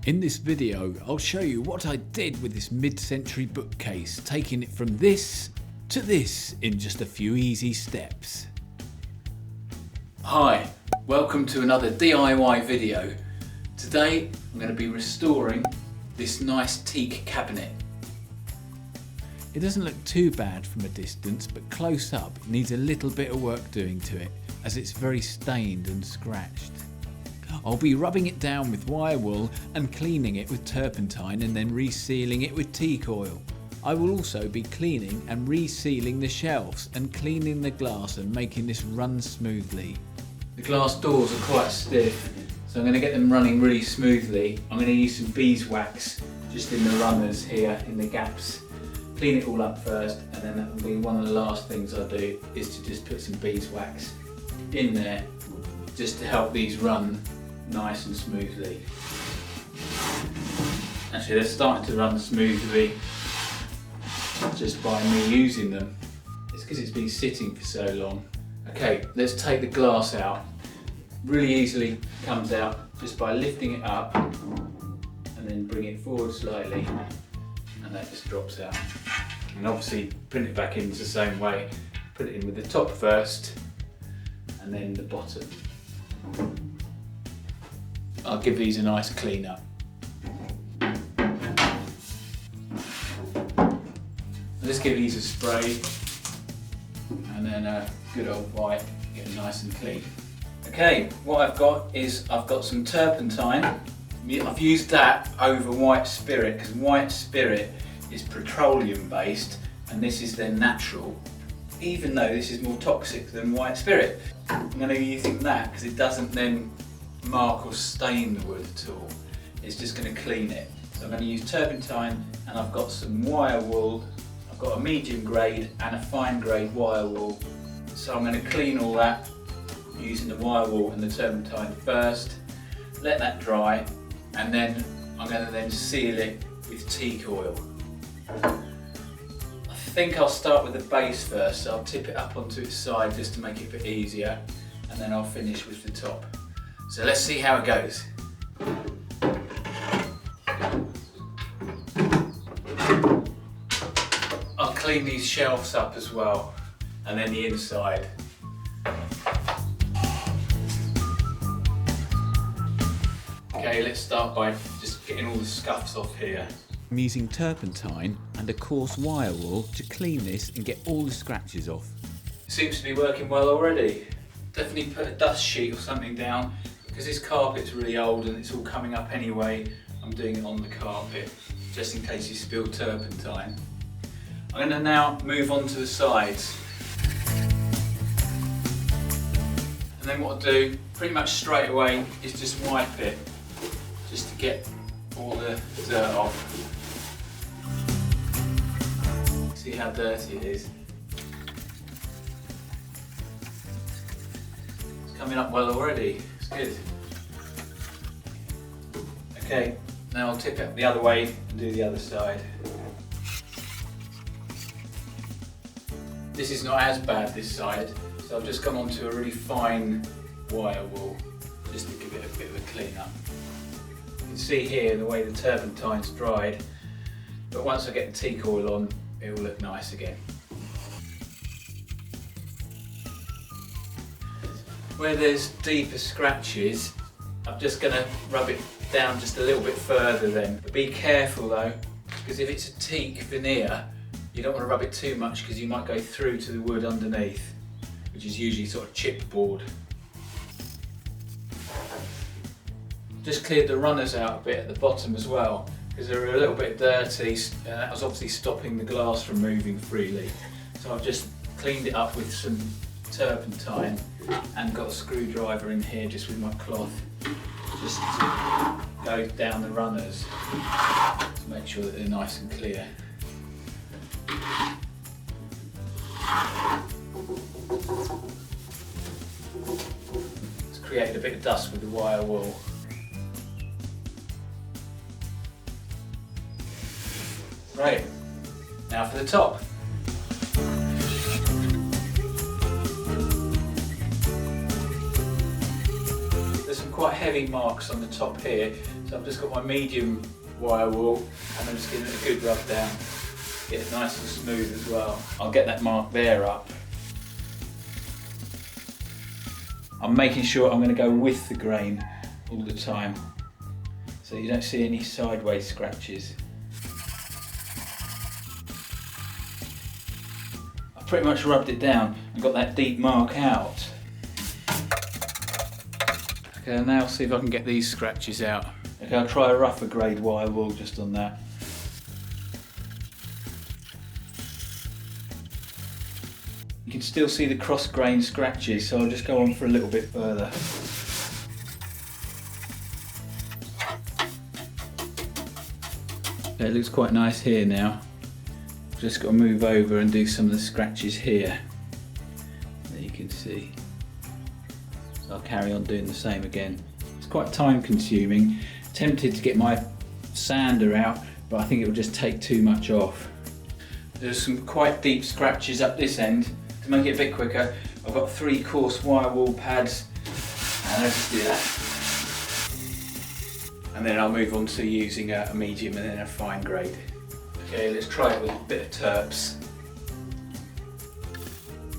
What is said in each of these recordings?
In this video, I'll show you what I did with this mid-century bookcase, taking it from this to this in just a few easy steps. Hi, welcome to another DIY video. Today I'm going to be restoring this nice teak cabinet. It doesn't look too bad from a distance, but close up it needs a little bit of work doing to it, as it's very stained and scratched. I'll be rubbing it down with wire wool and cleaning it with turpentine and then resealing it with teak oil. I will also be cleaning and resealing the shelves and cleaning the glass and making this run smoothly. The glass doors are quite stiff, so I'm going to get them running really smoothly. I'm going to use some beeswax just in the runners here in the gaps. Clean it all up first, and then that will be one of the last things I do, is to just put some beeswax in there just to help these run nice and smoothly. Actually, they're starting to run smoothly just by me using them. It's because it's been sitting for so long. Okay, let's take the glass out. Really easily comes out just by lifting it up and then bring it forward slightly, and that just drops out. And obviously put it back in the same way. Put it in with the top first and then the bottom. I'll give these a nice clean up. Let's give these a spray and then a good old wipe, get them nice and clean. Okay, what I've got is I've got some turpentine. I've used that over white spirit because white spirit is petroleum based and this is their natural, even though this is more toxic than white spirit. I'm going to be using that because it doesn't then mark or stain the wood at all. It's just going to clean it. So I'm going to use turpentine, and I've got some wire wool. I've got a medium grade and a fine grade wire wool. So I'm going to clean all that using the wire wool and the turpentine first, let that dry, and then I'm going to then seal it with teak oil. I think I'll start with the base first, so I'll tip it up onto its side just to make it a bit easier, and then I'll finish with the top. So let's see how it goes. I'll clean these shelves up as well, and then the inside. Okay, let's start by just getting all the scuffs off here. I'm using turpentine and a coarse wire wool to clean this and get all the scratches off. It seems to be working well already. Definitely put a dust sheet or something down, because this carpet's really old and it's all coming up anyway. I'm doing it on the carpet just in case you spill turpentine. I'm going to now move on to the sides, and then what I'll do pretty much straight away is just wipe it just to get all the dirt off. See how dirty it is. It's coming up well already. It's good. Okay, now I'll tip it the other way and do the other side. This is not as bad this side, so I've just gone onto a really fine wire wool just to give it a bit of a clean up. You can see here the way the turpentine's dried, but once I get the teak oil on, it will look nice again. Where there's deeper scratches, I'm just going to rub it down just a little bit further then. But be careful though, because if it's a teak veneer, you don't want to rub it too much because you might go through to the wood underneath, which is usually sort of chipboard. Just cleared the runners out a bit at the bottom as well, because they're a little bit dirty, and that was obviously stopping the glass from moving freely. So I've just cleaned it up with some turpentine and got a screwdriver in here just with my cloth, just to go down the runners to make sure that they're nice and clear. It's created a bit of dust with the wire wool. Right, now for the top. quite heavy marks on the top here, so I've just got my medium wire wool and I'm just giving it a good rub down, get it nice and smooth as well. I'll get that mark there up. I'm making sure I'm going to go with the grain all the time, so you don't see any sideways scratches. I've pretty much rubbed it down and got that deep mark out. Okay, now I'll see if I can get these scratches out. Okay, I'll try a rougher grade wire wool just on that. You can still see the cross grain scratches, so I'll just go on for a little bit further. Okay, it looks quite nice here now. Just got to move over and do some of the scratches here. There you can see. So I'll carry on doing the same again. It's quite time consuming. Tempted to get my sander out, but I think it will just take too much off. There's some quite deep scratches up this end. To make it a bit quicker, I've got 3 coarse wire wool pads, and I'll just do that. And then I'll move on to using a medium and then a fine grade. Okay, let's try it with a bit of terps.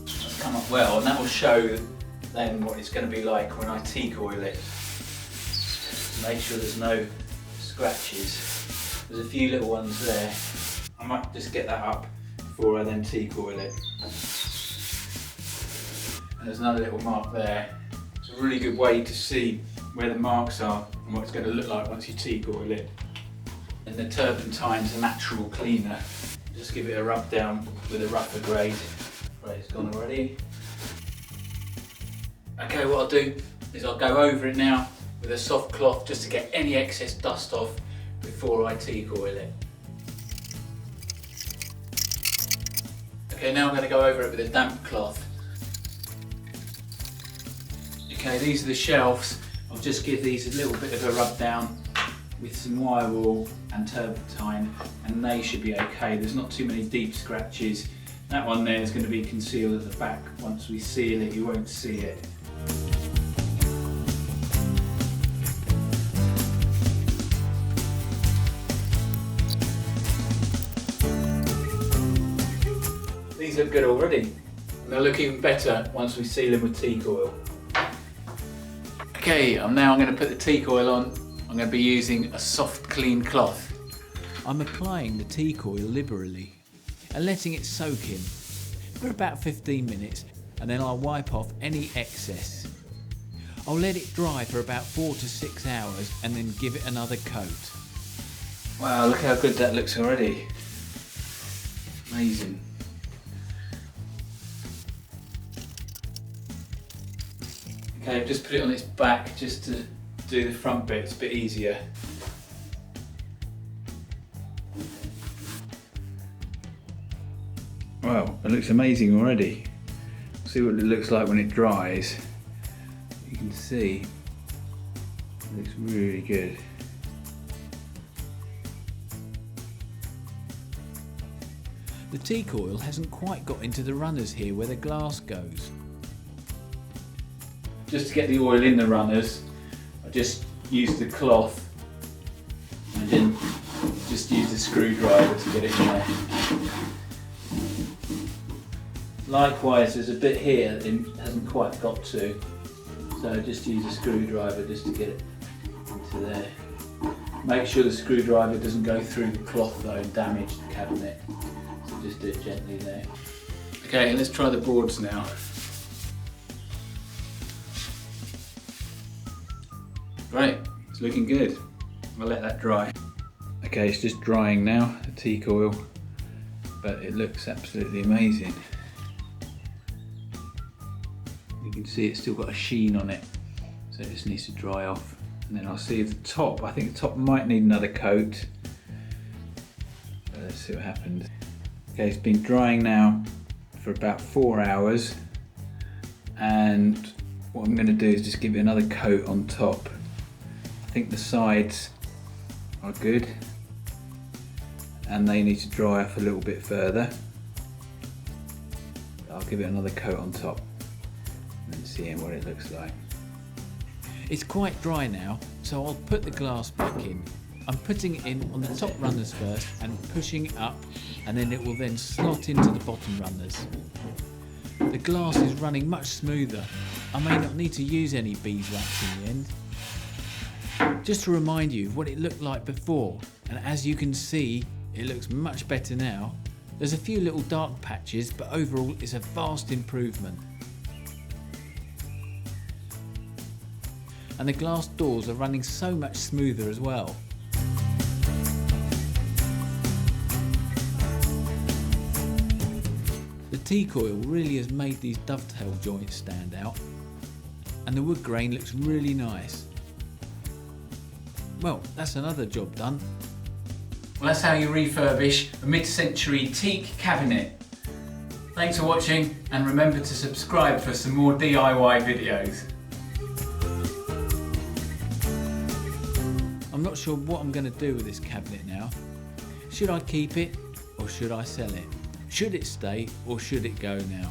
That's come up well, and that will show then what it's going to be like when I teak oil it. Make sure there's no scratches. There's a few little ones there. I might just get that up before I then teak oil it. And there's another little mark there. It's a really good way to see where the marks are and what it's going to look like once you teak oil it. And the turpentine's a natural cleaner. Just give it a rub down with a rougher grade. Right, it's gone already. Okay, what I'll do is I'll go over it now with a soft cloth just to get any excess dust off before I teak oil it. Okay, now I'm going to go over it with a damp cloth. Okay, these are the shelves. I'll just give these a little bit of a rub down with some wire wool and turpentine, and they should be okay. There's not too many deep scratches. That one there is going to be concealed at the back. Once we seal it, you won't see it. These look good already, and they'll look even better once we seal them with teak oil. Okay, now I'm going to put the teak oil on. I'm going to be using a soft, clean cloth. I'm applying the teak oil liberally and letting it soak in for about 15 minutes, and then I'll wipe off any excess. I'll let it dry for about 4 to 6 hours and then give it another coat. Wow, look how good that looks already. Amazing. Okay, I've just put it on its back just to do the front bit, it's a bit easier. Wow, it looks amazing already. See what it looks like when it dries. You can see it looks really good. The teak oil hasn't quite got into the runners here where the glass goes. Just to get the oil in the runners, I just use the cloth and then just use the screwdriver to get it in there. Likewise, there's a bit here that it hasn't quite got to, so I just use a screwdriver just to get it into there. Make sure the screwdriver doesn't go through the cloth though and damage the cabinet, so just do it gently there. Okay, let's try the boards now. Great, it's looking good. I'll let that dry. Okay, it's just drying now, the teak oil, but it looks absolutely amazing. You can see it's still got a sheen on it, so it just needs to dry off. And then I'll see if the top, I think the top might need another coat. Let's see what happens. Okay, it's been drying now for about 4 hours, and what I'm going to do is just give it another coat on top. I think the sides are good and they need to dry off a little bit further. I'll give it another coat on top and see what it looks like. It's quite dry now, so I'll put the glass back in. I'm putting it in on the top runners first and pushing it up, and then it will then slot into the bottom runners. The glass is running much smoother. I may not need to use any beeswax in the end. Just to remind you of what it looked like before, and as you can see, it looks much better now. There's a few little dark patches, but overall it's a vast improvement. And the glass doors are running so much smoother as well. The teak oil really has made these dovetail joints stand out, and the wood grain looks really nice. Well, that's another job done. Well, that's how you refurbish a mid-century teak cabinet. Thanks for watching, and remember to subscribe for some more DIY videos. I'm not sure what I'm going to do with this cabinet now. Should I keep it or should I sell it? Should it stay or should it go now?